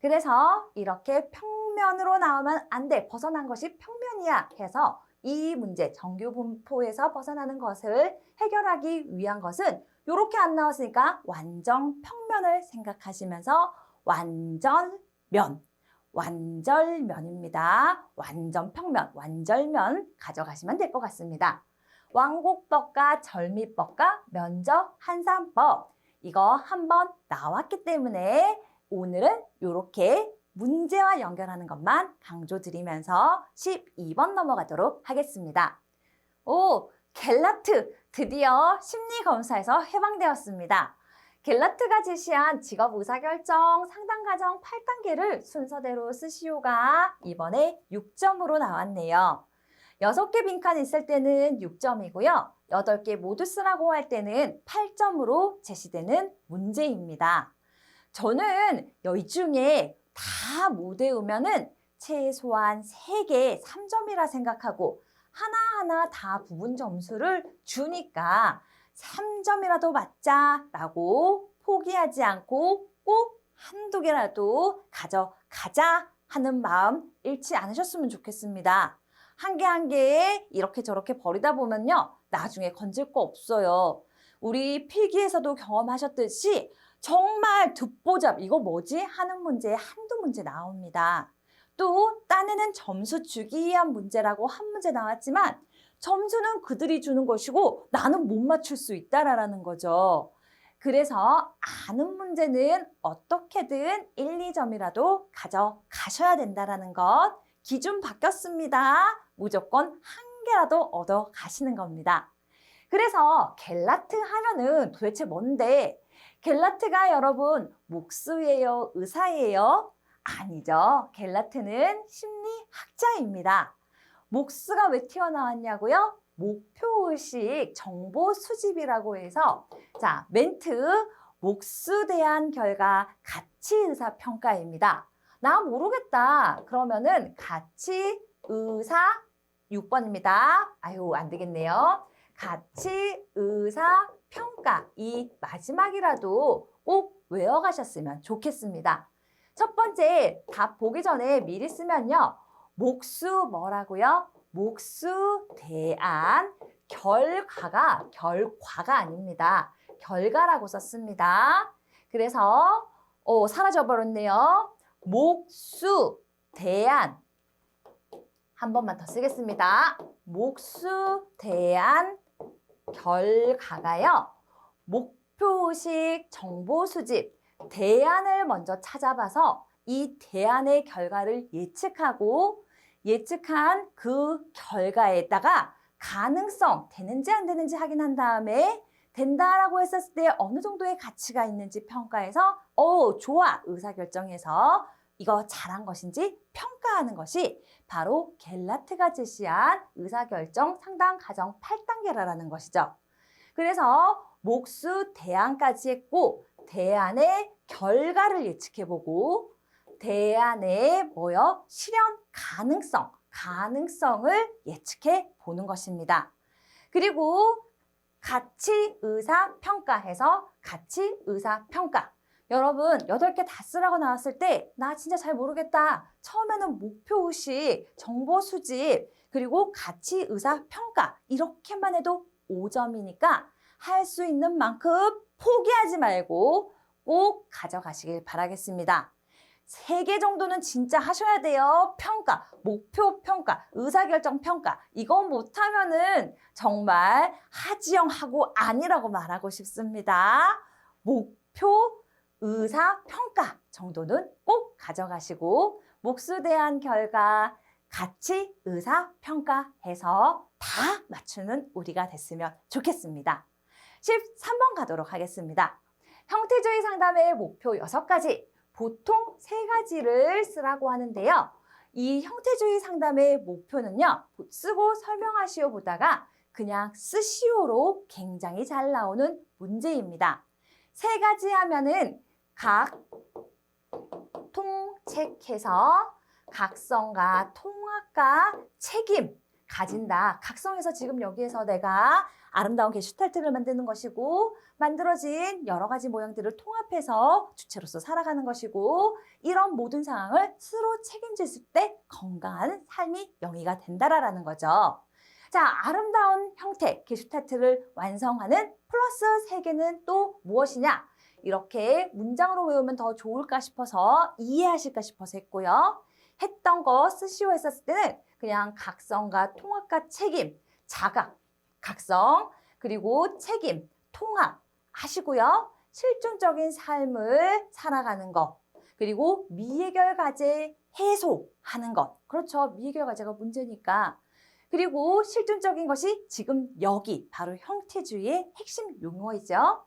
그래서 이렇게 평면으로 나오면 안 돼. 벗어난 것이 평면이야 해서 이 문제 정규 분포에서 벗어나는 것을 해결하기 위한 것은 이렇게 안 나왔으니까 완전 평면을 생각하시면서 완절면입니다. 완전 평면, 완절면 가져가시면 될 것 같습니다. 왕곡법과 절미법과 면적 한산법 이거 한번 나왔기 때문에 오늘은 이렇게 문제와 연결하는 것만 강조드리면서 12번 넘어가도록 하겠습니다. 갤라트 드디어 심리검사에서 해방되었습니다. 갤라트가 제시한 직업 의사결정 상담과정 8단계를 순서대로 쓰시오가 이번에 6점으로 나왔네요. 6개 빈칸 있을 때는 6점이고요. 8개 모두 쓰라고 할 때는 8점으로 제시되는 문제입니다. 저는 이 중에 다 못 외우면은 최소한 3개 3점이라 생각하고 하나하나 다 부분 점수를 주니까 3점이라도 맞자라고 포기하지 않고 꼭 한두 개라도 가져가자 하는 마음 잃지 않으셨으면 좋겠습니다. 한 개 한 개에 이렇게 저렇게 버리다 보면요. 나중에 건질 거 없어요. 우리 필기에서도 경험하셨듯이 정말 듣보잡 이거 뭐지? 하는 문제에 한두 문제 나옵니다. 또 딴에는 점수 주기 위한 문제라고 한 문제 나왔지만 점수는 그들이 주는 것이고 나는 못 맞출 수 있다라는 거죠. 그래서 아는 문제는 어떻게든 1, 2점이라도 가져가셔야 된다는 것. 기준 바뀌었습니다. 무조건 한 개라도 얻어 가시는 겁니다. 그래서 갤라트 하면은 도대체 뭔데? 갤라트가 여러분 목수예요? 의사예요? 아니죠. 갤라트는 심리학자입니다. 목수가 왜 튀어나왔냐고요? 목표의식 정보 수집이라고 해서 자, 멘트 목수 대안 결과 가치 의사 평가입니다. 나 모르겠다. 그러면은 가치 의사 6번입니다. 아유, 안 되겠네요. 가치 의사 평가 이 마지막이라도 꼭 외워가셨으면 좋겠습니다. 첫 번째 답 보기 전에 미리 쓰면요. 목수 뭐라고요? 목수 대안 결과가 아닙니다. 결과라고 썼습니다. 그래서 사라져버렸네요. 목수 대안 한 번만 더 쓰겠습니다. 목수 대안 결과가요. 목표의식 정보 수집 대안을 먼저 찾아봐서 이 대안의 결과를 예측하고 예측한 그 결과에다가 가능성 되는지 안 되는지 확인한 다음에 된다라고 했었을 때 어느 정도의 가치가 있는지 평가해서 좋아 의사결정해서 이거 잘한 것인지 평가하는 것이 바로 갤라트가 제시한 의사결정 상담 과정 8단계라는 것이죠. 그래서 목수 대안까지 했고 대안의 결과를 예측해보고 대안의 실현 가능성을 예측해 보는 것입니다. 그리고 가치 의사 평가해서 가치 의사 평가. 여러분 8개 다 쓰라고 나왔을 때 나 진짜 잘 모르겠다. 처음에는 목표의식, 정보 수집, 그리고 가치 의사 평가 이렇게만 해도 5점이니까 할 수 있는 만큼 포기하지 말고 꼭 가져가시길 바라겠습니다. 3개 정도는 진짜 하셔야 돼요. 평가, 목표 평가, 의사결정 평가. 이거 못하면은 정말 하지영하고 아니라고 말하고 싶습니다. 목표 의사 평가 정도는 꼭 가져가시고 목수 대안 결과 가치 의사 평가해서 다 맞추는 우리가 됐으면 좋겠습니다. 13번 가도록 하겠습니다. 형태주의 상담의 목표 6가지, 보통 3가지를 쓰라고 하는데요. 이 형태주의 상담의 목표는요. 쓰고 설명하시오 보다가 그냥 쓰시오로 굉장히 잘 나오는 문제입니다. 3가지 하면은 각 통책해서 각성과 통합과 책임 가진다. 각성해서 지금 여기에서 내가 아름다운 게슈탈트를 만드는 것이고 만들어진 여러 가지 모양들을 통합해서 주체로서 살아가는 것이고 이런 모든 상황을 스스로 책임질 때 건강한 삶이 영위가 된다라는 거죠. 자, 아름다운 형태 게슈탈트를 완성하는 플러스 3개는 또 무엇이냐? 이렇게 문장으로 외우면 더 좋을까 싶어서 이해하실까 싶어서 했고요. 했던 거 쓰시오 했었을 때는 그냥 각성과 통합과 책임, 자각, 각성, 그리고 책임, 통합 하시고요. 실존적인 삶을 살아가는 것, 그리고 미해결 과제 해소하는 것. 그렇죠. 미해결 과제가 문제니까. 그리고 실존적인 것이 지금 여기 바로 형태주의의 핵심 용어이죠.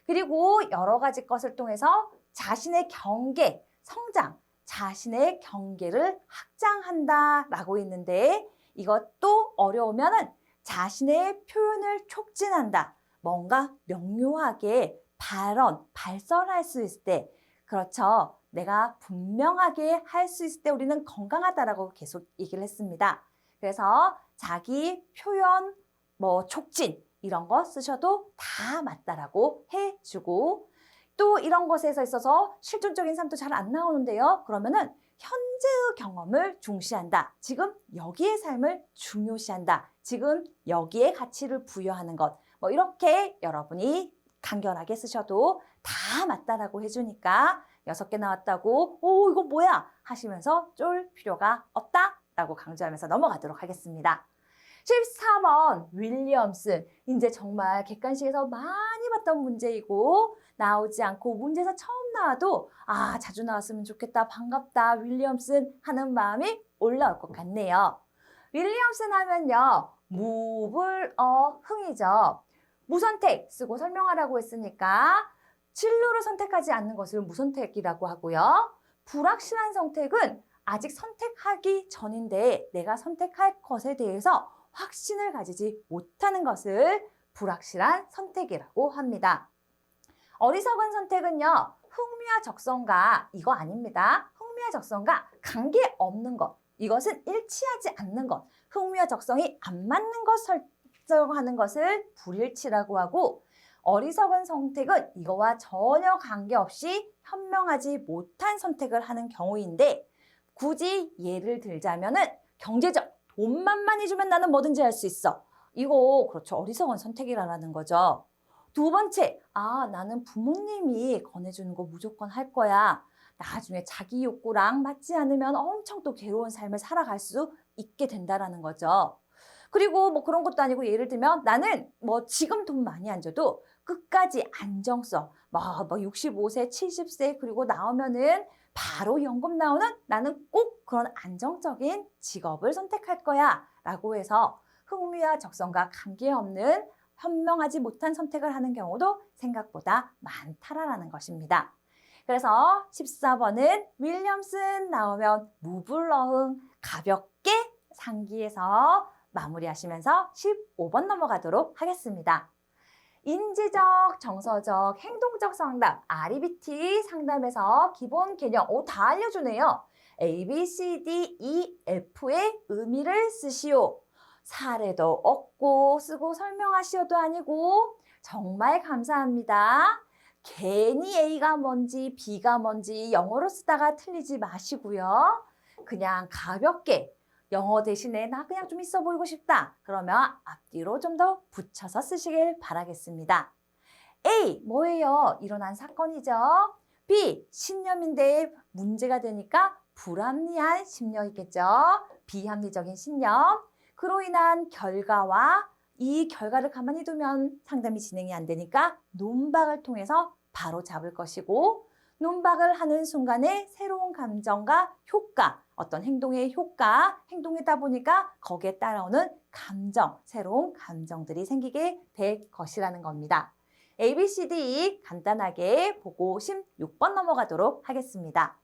그리고 여러 가지 것을 통해서 자신의 경계, 성장, 자신의 경계를 확장한다라고 했는데 이것도 어려우면은 자신의 표현을 촉진한다. 뭔가 명료하게 발설할 수 있을 때 그렇죠. 내가 분명하게 할 수 있을 때 우리는 건강하다라고 계속 얘기를 했습니다. 그래서 자기 표현, 촉진 이런 거 쓰셔도 다 맞다라고 해주고 또 이런 것에서 있어서 실존적인 삶도 잘 안 나오는데요. 그러면은 현재의 경험을 중시한다. 지금 여기의 삶을 중요시한다. 지금 여기에 가치를 부여하는 것. 이렇게 여러분이 간결하게 쓰셔도 다 맞다라고 해주니까 6개 나왔다고 이거 뭐야 하시면서 쫄 필요가 없다라고 강조하면서 넘어가도록 하겠습니다. 14번 윌리엄슨. 이제 정말 객관식에서 많이 봤던 문제이고 나오지 않고 문제에서 처음 나와도 자주 나왔으면 좋겠다, 반갑다, 윌리엄슨 하는 마음이 올라올 것 같네요. 윌리엄슨 하면요. 무불어흥이죠. 무선택 쓰고 설명하라고 했으니까 진로를 선택하지 않는 것을 무선택이라고 하고요. 불확실한 선택은 아직 선택하기 전인데 내가 선택할 것에 대해서 확신을 가지지 못하는 것을 불확실한 선택이라고 합니다. 어리석은 선택은요, 흥미와 적성과 이거 아닙니다. 흥미와 적성과 관계없는 것, 이것은 일치하지 않는 것, 흥미와 적성이 안 맞는 것 설정하는 것을 불일치라고 하고, 어리석은 선택은 이거와 전혀 관계없이 현명하지 못한 선택을 하는 경우인데, 굳이 예를 들자면은 경제적, 돈만 많이 주면 나는 뭐든지 할 수 있어. 이거 그렇죠. 어리석은 선택이라는 거죠. 두 번째, 나는 부모님이 권해주는 거 무조건 할 거야. 나중에 자기 욕구랑 맞지 않으면 엄청 또 괴로운 삶을 살아갈 수 있게 된다라는 거죠. 그리고 뭐 그런 것도 아니고 예를 들면 나는 뭐 지금 돈 많이 안 줘도 끝까지 안정성, 뭐 65세, 70세 그리고 나오면은 바로 연금 나오는 나는 꼭 그런 안정적인 직업을 선택할 거야 라고 해서 흥미와 적성과 관계없는 현명하지 못한 선택을 하는 경우도 생각보다 많다라는 것입니다. 그래서 14번은 윌리엄슨 나오면 무블러흥 가볍게 상기해서 마무리하시면서 15번 넘어가도록 하겠습니다. 인지적, 정서적, 행동적 상담, REBT 상담에서 기본 개념, 다 알려주네요. A, B, C, D, E, F의 의미를 쓰시오. 사례도 없고 쓰고 설명하시오도 아니고 정말 감사합니다. 괜히 A가 뭔지 B가 뭔지 영어로 쓰다가 틀리지 마시고요. 그냥 가볍게 영어 대신에 나 그냥 좀 있어 보이고 싶다. 그러면 앞뒤로 좀 더 붙여서 쓰시길 바라겠습니다. A, 뭐예요? 일어난 사건이죠. B, 신념인데 문제가 되니까 불합리한 심령이겠죠. 비합리적인 신념. 그로 인한 결과와 이 결과를 가만히 두면 상담이 진행이 안 되니까 논박을 통해서 바로 잡을 것이고 논박을 하는 순간에 새로운 감정과 효과, 어떤 행동의 효과, 행동이다 보니까 거기에 따라오는 감정, 새로운 감정들이 생기게 될 것이라는 겁니다. A, B, C, D 간단하게 보고 16번 넘어가도록 하겠습니다.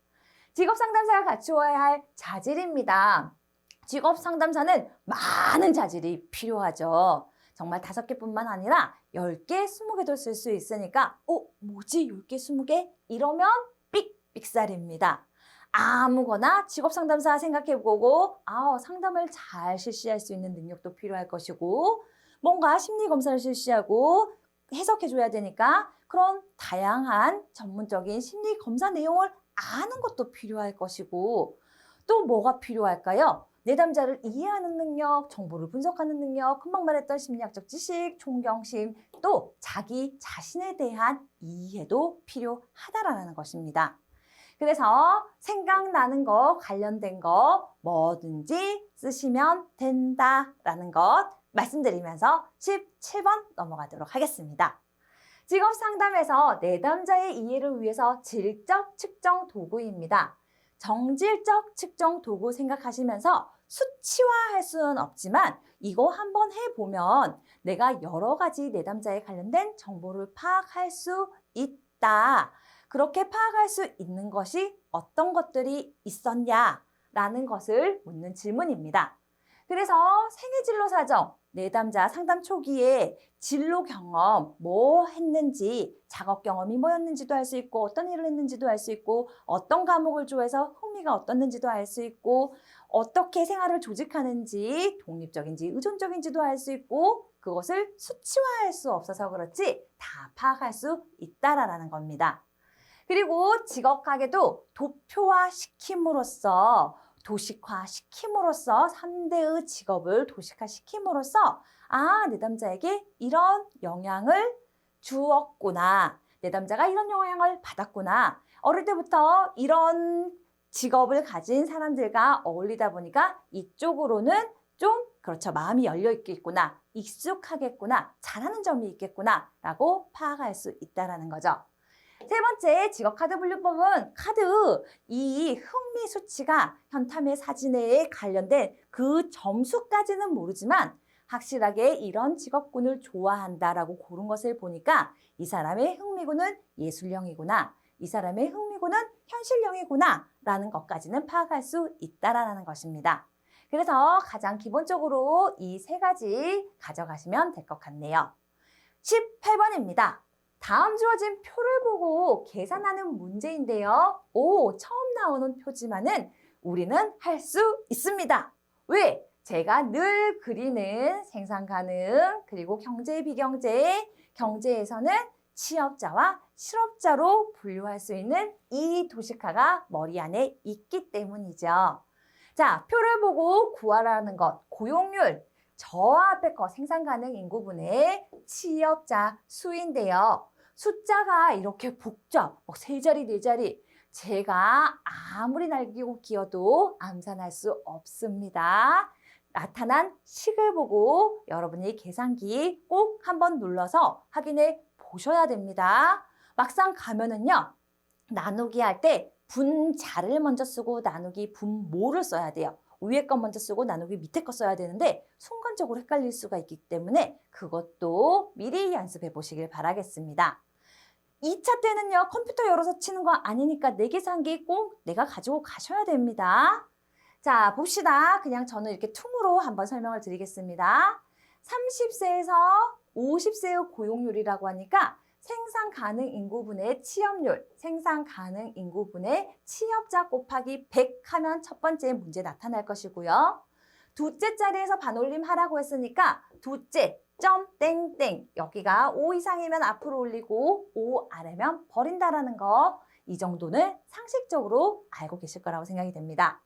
직업상담사가 갖추어야 할 자질입니다. 직업상담사는 많은 자질이 필요하죠. 정말 5개뿐만 아니라 10개, 20개도 쓸 수 있으니까 뭐지 10개, 20개? 이러면 삑삑살입니다. 아무거나 직업상담사 생각해보고 상담을 잘 실시할 수 있는 능력도 필요할 것이고 뭔가 심리검사를 실시하고 해석해줘야 되니까 그런 다양한 전문적인 심리검사 내용을 아는 것도 필요할 것이고 또 뭐가 필요할까요? 내담자를 이해하는 능력, 정보를 분석하는 능력, 금방 말했던 심리학적 지식, 존경심, 또 자기 자신에 대한 이해도 필요하다라는 것입니다. 그래서 생각나는 거, 관련된 거 뭐든지 쓰시면 된다라는 것 말씀드리면서 17번 넘어가도록 하겠습니다. 직업 상담에서 내담자의 이해를 위해서 질적 측정 도구입니다. 정질적 측정 도구 생각하시면서 수치화할 수는 없지만 이거 한번 해보면 내가 여러 가지 내담자에 관련된 정보를 파악할 수 있다. 그렇게 파악할 수 있는 것이 어떤 것들이 있었냐라는 것을 묻는 질문입니다. 그래서 생애진로 사정, 내담자 상담 초기에 진로 경험, 뭐 했는지, 작업 경험이 뭐였는지도 알 수 있고 어떤 일을 했는지도 알 수 있고 어떤 과목을 좋아해서 흥미가 어떻는지도 알 수 있고 어떻게 생활을 조직하는지 독립적인지 의존적인지도 알 수 있고 그것을 수치화할 수 없어서 그렇지 다 파악할 수 있다라는 겁니다. 그리고 직업가계도 도표화시킴으로써 도식화시킴으로써 3대의 직업을 도식화시킴으로써 내담자에게 이런 영향을 주었구나. 내담자가 이런 영향을 받았구나. 어릴 때부터 이런 직업을 가진 사람들과 어울리다 보니까 이쪽으로는 좀 그렇죠. 마음이 열려 있겠구나. 익숙하겠구나. 잘하는 점이 있겠구나. 라고 파악할 수 있다는 거죠. 세 번째 직업카드 분류법은 이 흥미 수치가 현탐의 사진에 관련된 그 점수까지는 모르지만 확실하게 이런 직업군을 좋아한다라고 고른 것을 보니까 이 사람의 흥미군은 예술형이구나. 이 사람의 흥미구는 현실형이구나 라는 것까지는 파악할 수 있다라는 것입니다. 그래서 가장 기본적으로 이 세 가지 가져가시면 될 것 같네요. 18번입니다. 다음 주어진 표를 보고 계산하는 문제인데요. 처음 나오는 표지만은 우리는 할 수 있습니다. 왜? 제가 늘 그리는 생산 가능, 그리고 경제, 비경제, 경제에서는 취업자와 실업자로 분류할 수 있는 이 도식화가 머리 안에 있기 때문이죠. 자, 표를 보고 구하라는 것, 고용률, 저 앞에 거 생산 가능 인구분의 취업자 수인데요. 숫자가 이렇게 복잡, 세 자리, 네 자리, 제가 아무리 날리고 기어도 암산할 수 없습니다. 나타난 식을 보고 여러분이 계산기 꼭 한번 눌러서 확인해 보셔야 됩니다. 막상 가면은요, 나누기 할 때 분자를 먼저 쓰고 나누기 분모를 써야 돼요. 위에 거 먼저 쓰고 나누기 밑에 거 써야 되는데 순간적으로 헷갈릴 수가 있기 때문에 그것도 미리 연습해 보시길 바라겠습니다. 2차 때는요, 컴퓨터 열어서 치는 거 아니니까 내 계산기 꼭 내가 가지고 가셔야 됩니다. 자, 봅시다. 그냥 저는 이렇게 퉁으로 한번 설명을 드리겠습니다. 30세에서 50세의 고용률이라고 하니까 생산 가능 인구분의 취업률, 생산 가능 인구분의 취업자 곱하기 100 하면 첫 번째 문제 나타날 것이고요. 두째 자리에서 반올림 하라고 했으니까 두째 점 땡땡, 여기가 5 이상이면 앞으로 올리고 5 아래면 버린다라는 거, 이 정도는 상식적으로 알고 계실 거라고 생각이 됩니다.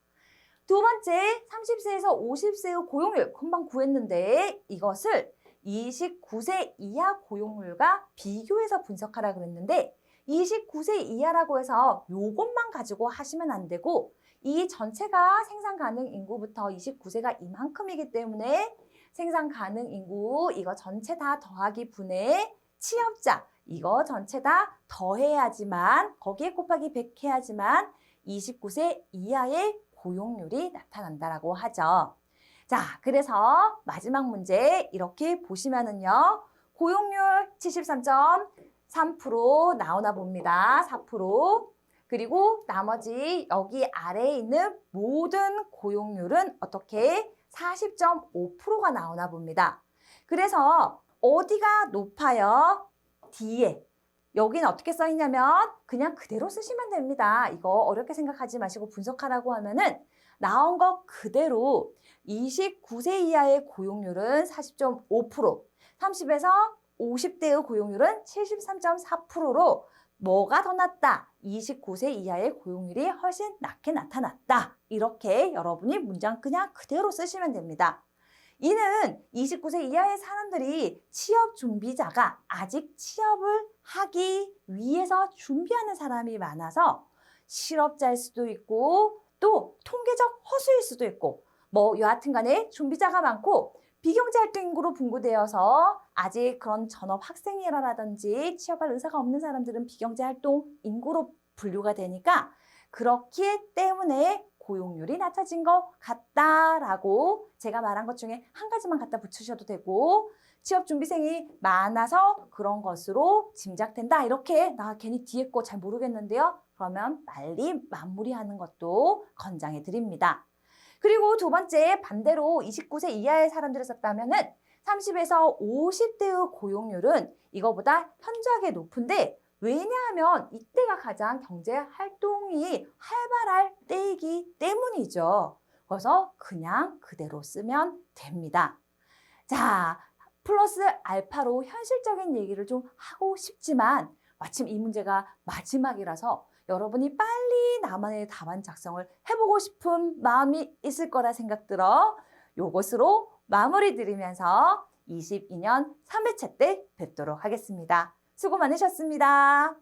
두 번째, 30세에서 50세의 고용률 금방 구했는데 이것을 29세 이하 고용률과 비교해서 분석하라 그랬는데 29세 이하라고 해서 요것만 가지고 하시면 안 되고 이 전체가 생산 가능 인구부터 29세가 이만큼이기 때문에 생산 가능 인구 이거 전체 다 더하기 분의 취업자 이거 전체 다 더해야지만 거기에 곱하기 100 해야지만 29세 이하의 고용률이 나타난다라고 하죠. 자, 그래서 마지막 문제 이렇게 보시면은요. 고용률 73.3% 나오나 봅니다. 4%. 그리고 나머지 여기 아래에 있는 모든 고용률은 어떻게 40.5%가 나오나 봅니다. 그래서 어디가 높아요? D에. 여기는 어떻게 써 있냐면 그냥 그대로 쓰시면 됩니다. 이거 어렵게 생각하지 마시고 분석하라고 하면은 나온 거 그대로 29세 이하의 고용률은 40.5%, 30에서 50대의 고용률은 73.4%로 뭐가 더 낮다? 29세 이하의 고용률이 훨씬 낮게 나타났다. 이렇게 여러분이 문장 그냥 그대로 쓰시면 됩니다. 이는 29세 이하의 사람들이 취업 준비자가 아직 취업을 하기 위해서 준비하는 사람이 많아서 실업자일 수도 있고 또 통계적 허수일 수도 있고 여하튼 간에 준비자가 많고 비경제활동 인구로 분구되어서 아직 그런 전업 학생이라든지 취업할 의사가 없는 사람들은 비경제활동 인구로 분류가 되니까 그렇기 때문에 고용률이 낮아진 것 같다라고 제가 말한 것 중에 한 가지만 갖다 붙이셔도 되고 취업 준비생이 많아서 그런 것으로 짐작된다. 이렇게 나 괜히 뒤에 거 잘 모르겠는데요. 그러면 빨리 마무리하는 것도 권장해 드립니다. 그리고 두 번째 반대로 29세 이하의 사람들을 썼다면은 30에서 50대의 고용률은 이거보다 현저하게 높은데 왜냐하면 이때가 가장 경제 활동이 활발할 때이기 때문이죠. 그래서 그냥 그대로 쓰면 됩니다. 자, 플러스 알파로 현실적인 얘기를 좀 하고 싶지만 마침 이 문제가 마지막이라서 여러분이 빨리 나만의 답안 작성을 해보고 싶은 마음이 있을 거라 생각 들어 요것으로 마무리 드리면서 22년 3회차 때 뵙도록 하겠습니다. 수고 많으셨습니다.